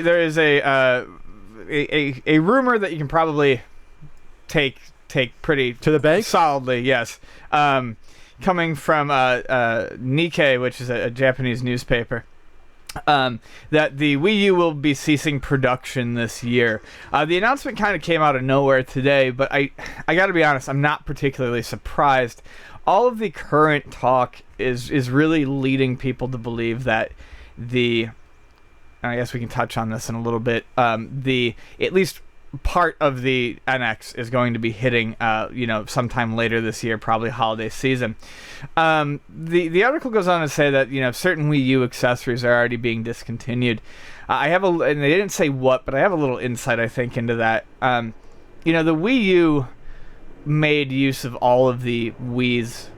there is a rumor that you can probably take pretty to the bank solidly. Yes, coming from Nikkei, which is a Japanese newspaper. That the Wii U will be ceasing production this year. The announcement kind of came out of nowhere today, but I got to be honest, I'm not particularly surprised. All of the current talk is really leading people to believe that I guess we can touch on this in a little bit. At least part of the NX is going to be hitting, sometime later this year, probably holiday season. The article goes on to say that certain Wii U accessories are already being discontinued. And they didn't say what, but I have a little insight I think into that. The Wii U made use of all of the Wii's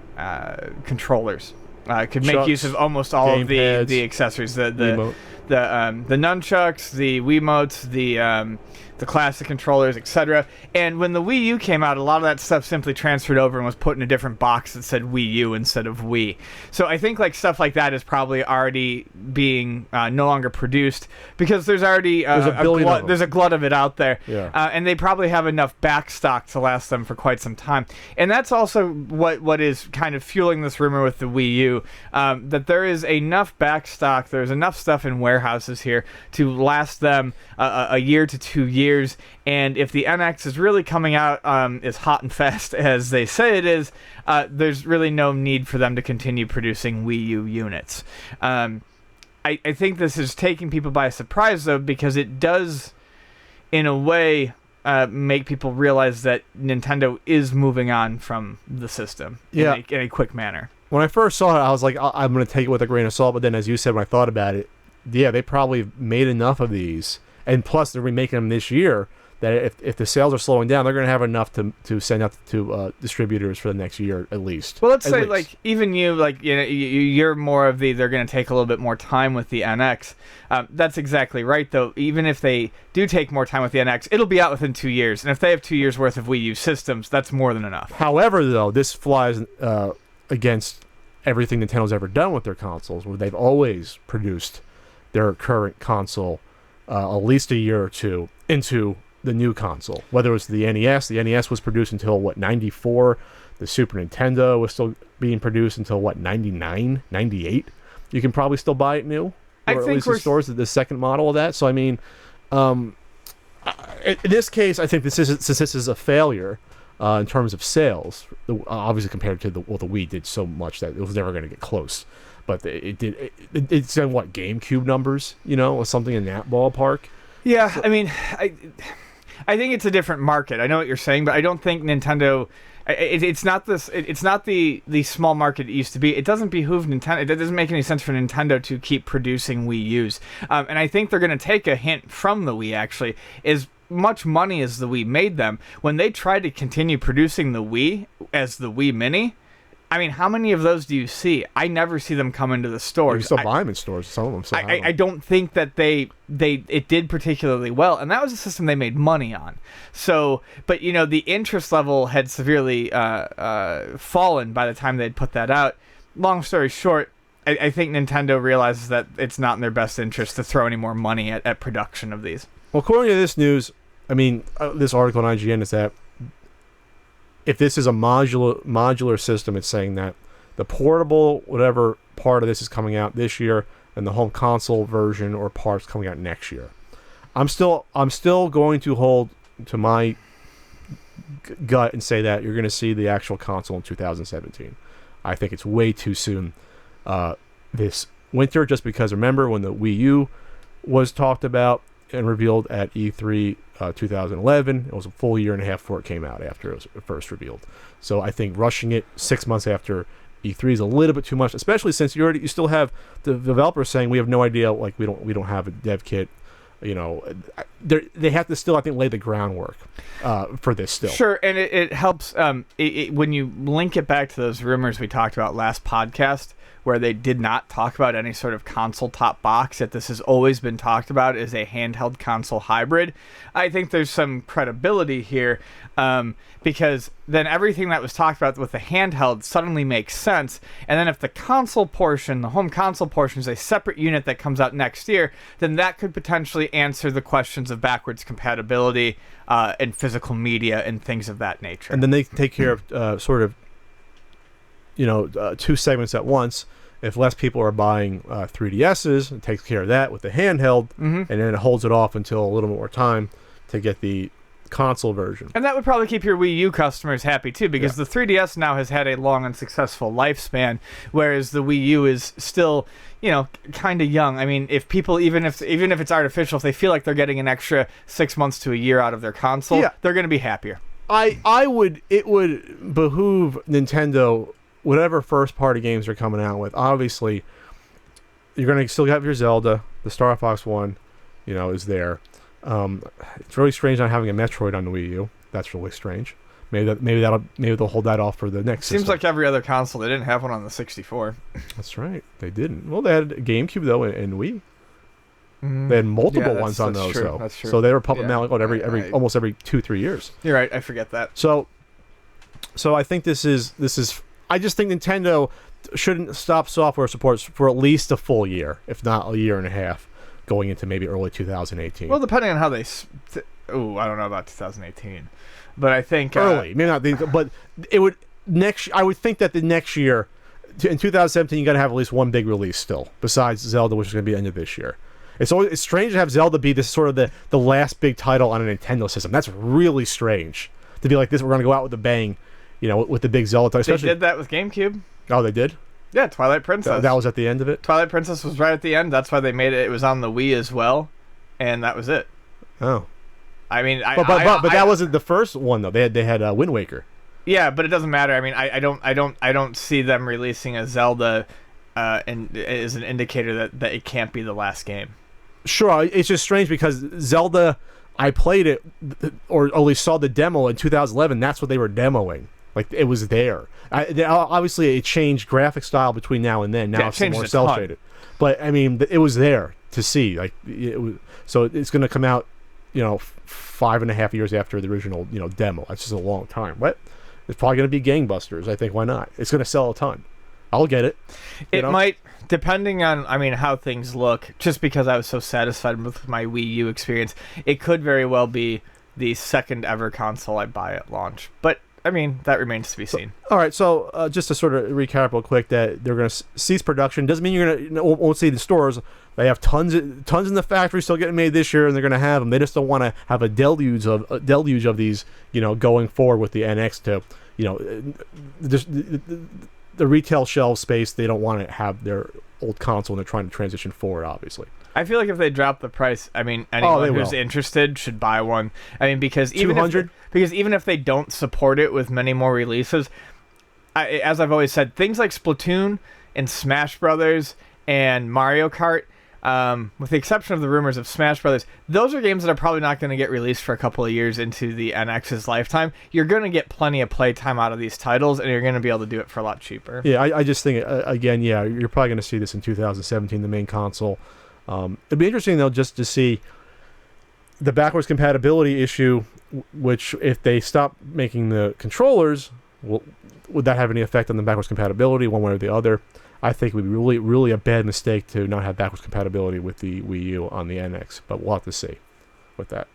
controllers. Could make use of almost all of the accessories. The nunchucks, the Wiimotes, the classic controllers, etc. And when the Wii U came out, a lot of that stuff simply transferred over and was put in a different box that said Wii U instead of Wii. So I think stuff like that is probably already being no longer produced because there's already there's a glut of it out there. Yeah. And they probably have enough back stock to last them for quite some time. And that's also what is kind of fueling this rumor with the Wii U, that there is enough back stock, there's enough stuff in warehouses here to last them a year to 2 years. And if the NX is really coming out as hot and fast as they say it is, there's really no need for them to continue producing Wii U units. I think this is taking people by surprise, though, because it does, in a way, make people realize that Nintendo is moving on from the system in a quick manner. When I first saw it, I was like, I'm going to take it with a grain of salt. But then, as you said, when I thought about it, they probably made enough of these. And plus, they're remaking them this year, that if the sales are slowing down, they're going to have enough to send out to distributors for the next year at least. Well, let's say, even you're more of they're going to take a little bit more time with the NX. That's exactly right, though. Even if they do take more time with the NX, it'll be out within 2 years. And if they have 2 years' worth of Wii U systems, that's more than enough. However, though, this flies against everything Nintendo's ever done with their consoles, where they've always produced their current console at least a year or two into the new console. Whether it was the NES was produced until 94. The Super Nintendo was still being produced until 99, 98. You can probably still buy it new, or at least in stores, the second model of that. So I mean, in this case, I think since this is a failure in terms of sales, obviously compared to the Wii did so much that it was never going to get close. But it's in GameCube numbers, or something in that ballpark. Yeah, so, I mean, I think it's a different market. I know what you're saying, but I don't think Nintendo. It's not this. It's not the small market it used to be. It doesn't behoove Nintendo. It doesn't make any sense for Nintendo to keep producing Wii U's. And I think they're going to take a hint from the Wii. Actually, as much money as the Wii made them, when they tried to continue producing the Wii as the Wii Mini. I mean, how many of those do you see? I never see them come into the stores. You still buy them in stores, some of them. So I don't think that it did particularly well, and that was a system they made money on. So, but the interest level had severely fallen by the time they'd put that out. Long story short, I think Nintendo realizes that it's not in their best interest to throw any more money at production of these. Well, according to this news, this article on IGN is that if this is a modular system, it's saying that the portable, whatever part of this is coming out this year, and the home console version or parts coming out next year. I'm still going to hold to my gut and say that you're going to see the actual console in 2017. I think it's way too soon this winter, just because remember when the Wii U was talked about and revealed at E3 2011. It was a full year and a half before it came out after it was first revealed. So I think rushing it 6 months after E3 is a little bit too much, especially since you still have the developers saying we have no idea, we don't have a dev kit. They have to still, I think, lay the groundwork for this still. Sure, and it helps when you link it back to those rumors we talked about last podcast, where they did not talk about any sort of console top box, yet this has always been talked about as a handheld console hybrid. I think there's some credibility here, because then everything that was talked about with the handheld suddenly makes sense. And then if the console portion, the home console portion, is a separate unit that comes out next year, then that could potentially answer the questions of backwards compatibility and physical media and things of that nature. And then they can take care of sort of, two segments at once. If less people are buying 3DSs, it takes care of that with the handheld, and then it holds it off until a little more time to get the console version. And that would probably keep your Wii U customers happy too, because the 3DS now has had a long and successful lifespan, whereas the Wii U is still, kind of young. I mean, if people, even if it's artificial, if they feel like they're getting an extra 6 months to a year out of their console, they're going to be happier. It would behoove Nintendo, whatever first party games they're coming out with. Obviously, you're going to still have your Zelda. The Star Fox one, is there. It's really strange not having a Metroid on the Wii U. That's really strange. Maybe they'll hold that off for the next Seems system. like every other console, they didn't have one on the 64. That's right. They didn't. Well, they had a GameCube though and Wii. They had multiple ones on those true. though. That's true. So they were pumping them out almost every 2-3 years. You're right. I forget that. So I think this is. I just think Nintendo shouldn't stop software support for at least a full year, if not a year and a half, going into maybe early 2018. Well, depending on how they... I don't know about 2018. But I think... early. Maybe not. But it would... I would think that the next year, in 2017, you got to have at least one big release still, besides Zelda, which is going to be the end of this year. It's strange to have Zelda be this sort of the last big title on a Nintendo system. That's really strange. To be like this, we're going to go out with a bang, with the big Zelda title. They did that with GameCube. Oh, they did? Yeah, Twilight Princess. That was at the end of it? Twilight Princess was right at the end. That's why they made it. It was on the Wii as well, and that was it. Oh. I mean, but that wasn't the first one though. They had Wind Waker. Yeah, but it doesn't matter. I mean, I don't see them releasing a Zelda and as an indicator that it can't be the last game. Sure, it's just strange because Zelda, I played it or at least saw the demo in 2011. That's what they were demoing. Like, it was there. Obviously, it changed graphic style between now and then. Now it's more cel-shaded. But, I mean, it was there to see. Like, so it's going to come out, 5.5 years after the original, demo. That's just a long time. But it's probably going to be gangbusters. I think, why not? It's going to sell a ton. I'll get it. It might, depending on, how things look, just because I was so satisfied with my Wii U experience, it could very well be the second ever console I buy at launch. But... that remains to be seen. All right, so just to sort of recap real quick, that they're going to cease production doesn't mean you're going to won't see the stores. They have tons in the factory still getting made this year, and they're going to have them. They just don't want to have a deluge of these, going forward with the NX to, the retail shelf space. They don't want to have their old console, and they're trying to transition forward, obviously. I feel like if they drop the price, anyone who's interested should buy one. Because even if they don't support it with many more releases, as I've always said, things like Splatoon and Smash Brothers and Mario Kart, with the exception of the rumors of Smash Brothers, those are games that are probably not going to get released for a couple of years into the NX's lifetime. You're going to get plenty of playtime out of these titles, and you're going to be able to do it for a lot cheaper. Yeah, I just think, again, you're probably going to see this in 2017, the main console. It'd be interesting, though, just to see the backwards compatibility issue, which if they stop making the controllers, would that have any effect on the backwards compatibility one way or the other? I think it would be really, really a bad mistake to not have backwards compatibility with the Wii U on the NX, but we'll have to see with that.